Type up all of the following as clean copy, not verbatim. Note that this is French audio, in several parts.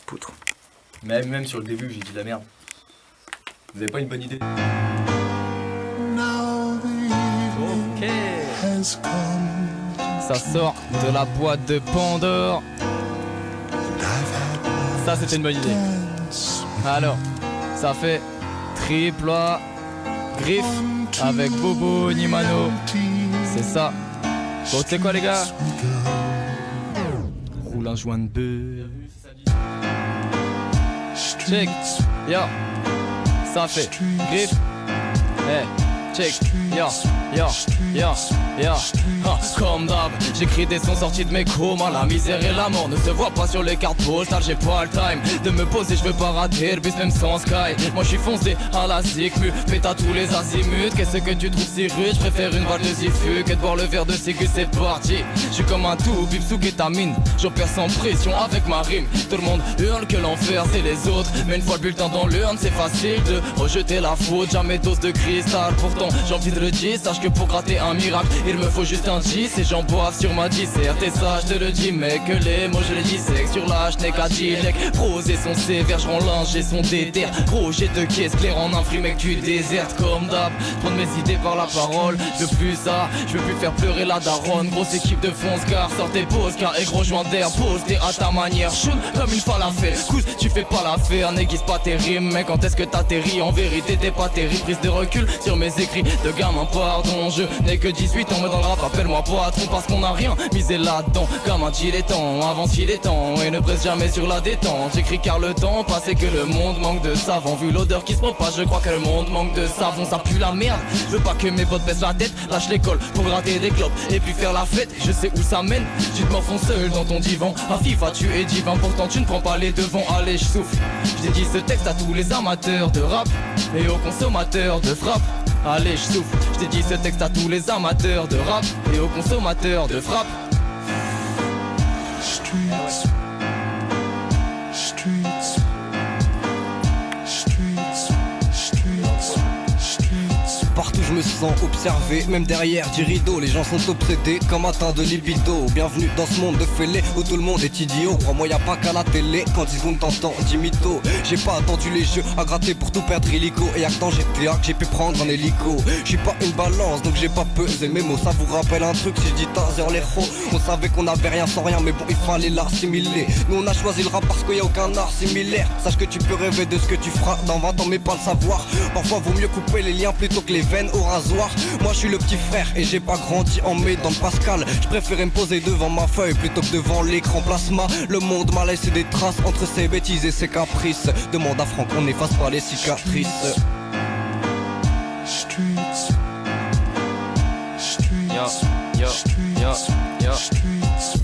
poutre. Même sur le début, j'ai dit de la merde. Vous avez pas une bonne idée? Ok. Ça sort de la boîte de Pandore. Ça c'était une bonne idée. Alors, ça fait triple A, griffe avec Bobo Nimano. C'est ça. Bon, tu sais quoi les gars? Roule un joint de beurre. Check, yo. Ça fait griffe. Hey, check, yo, yo, yo, yo. Ah, comme d'hab, j'écris des sons sortis de mes comas. La misère et la mort ne se voient pas sur les cartes postales. J'ai pas le time de me poser, je veux pas rater le bus même sans sky. Moi je suis foncé à la zikmu, pète à tous les azimuts. Qu'est-ce que tu trouves si rude? Je préfère une balle de zifu que de boire le verre de ségu, c'est parti. Je suis comme un tout, bip sous kétamine. J'opère sans pression avec ma rime. Tout le monde hurle que l'enfer c'est les autres, mais une fois le bulletin dans l'urne c'est facile de rejeter la faute. Jamais dose de cristal, pourtant j'ai envie de le dire. Sache que pour gratter un miracle il me faut juste un 10 et j'en boive sur ma disserte. Et ça je te le dis mec, que les mots je les dissèque. Sur la je n'ai qu'à dilec. Prose et son sévère, je rends linge et son déter. Gros j'ai deux caisses claires en un fruit mec tu désertes. Comme d'hab, prendre mes idées par la parole. Je veux plus ça, je veux plus faire pleurer la daronne. Grosse équipe de fonce car sortez pause car et gros joint d'air. Pose-t'es à ta manière, chaude comme une falafel. Cousse, tu fais pas l'affaire, n'aiguise pas tes rimes. Mais quand est-ce que t'atterris? En vérité t'es pas terrible. Prise de recul sur mes écrits de gamin, pardon. Je n'ai que 18 ans mais dans le rap appelle-moi patron parce qu'on a rien misé là-dedans. Comme un dilettant, avance il est temps et ne presse jamais sur la détente. J'écris car le temps passe et que le monde manque de savon. Vu l'odeur qui se propage, je crois que le monde manque de savon. Ça pue la merde, je veux pas que mes potes baissent la tête. Lâche l'école pour gratter des clopes et puis faire la fête. Je sais où ça mène, tu te m'enfonces seul dans ton divan. À FIFA tu es divin, pourtant tu ne prends pas les devants. Allez je souffle, je dédie ce texte à tous les amateurs de rap et aux consommateurs de frappe. Allez je souffle, je dédie ce texte à tous les amateurs de rap et aux consommateurs de frappe. Streets, streets, streets, streets, streets. Partout je me sens observé, même derrière du rideau. Les gens sont obsédés comme atteints de libido. Bienvenue dans ce monde de fêlés où tout le monde est idiot. Crois-moi y'a pas qu'à la télé, quand 10 secondes t'entends 10 mythos. J'ai pas attendu les jeux à gratter pour tout perdre illico. Et y'a que dans GTA que j'ai pu prendre un hélico. J'suis pas une balance donc j'ai pas pesé mes mots. Ça vous rappelle un truc si je dis Taser les héros. On savait qu'on avait rien sans rien mais bon il fallait l'assimiler. Nous on a choisi le rap parce qu'il y a aucun art similaire. Sache que tu peux rêver de ce que tu feras dans 20 ans mais pas le savoir. Parfois vaut mieux couper les liens plutôt que les veines au rasoir. Moi je suis le petit frère et j'ai pas grandi en mai dans le Pascal. Je préférais me poser devant ma feuille plutôt que devant l'écran plasma. Le monde m'a laissé des traces entre ses bêtises et ses caprices. Demande à Franck, on n'efface pas les cicatrices. Streets, streets, Yo, yo, yo, yo. streets.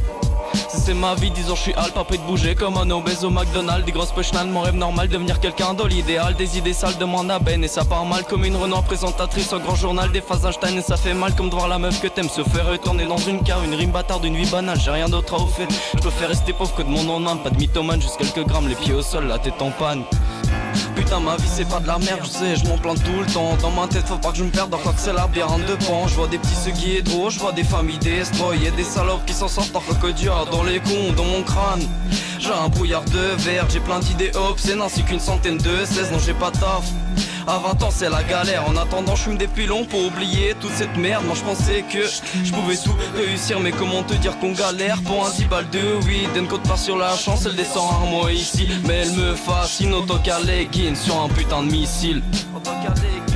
C'est ma vie, disons je suis Al, pas prêt de bouger comme un obèse au McDonald's. Des grosses punchlines, mon rêve normal, devenir quelqu'un dans l'idéal. Des idées sales de mon aben et ça part mal comme une Renoir présentatrice au grand journal. Des phases Einstein et ça fait mal comme de voir la meuf que t'aimes se faire retourner dans une cave. Une rime bâtarde, une vie banale, j'ai rien d'autre à offrir. Je préfère rester pauvre que de mon nom, pas de mythomane, juste quelques grammes, les pieds au sol, la tête en panne. Putain ma vie c'est pas de la merde, je sais, je m'en plains tout le temps. Dans ma tête faut pas que je me perde, encore que c'est la bière en deux pans. Je vois des petits ceux qui est drôle, je vois des familles destroy et des salopes qui s'en sortent encore que Dieu dans les cons, dans mon crâne. J'ai un brouillard de verre, j'ai plein d'idées obscènes ainsi qu'une centaine de 16, non j'ai pas taf. À 20 ans c'est la galère, en attendant je fume des pilons pour oublier toute cette merde. Moi je pensais que je pouvais tout réussir, mais comment te dire qu'on galère pour un 10 balles de weed. Elle ne compte pas sur la chance, elle descend rarement ici, mais elle me fascine autant qu'à legging sur un putain de missile. Autant qu'à legging.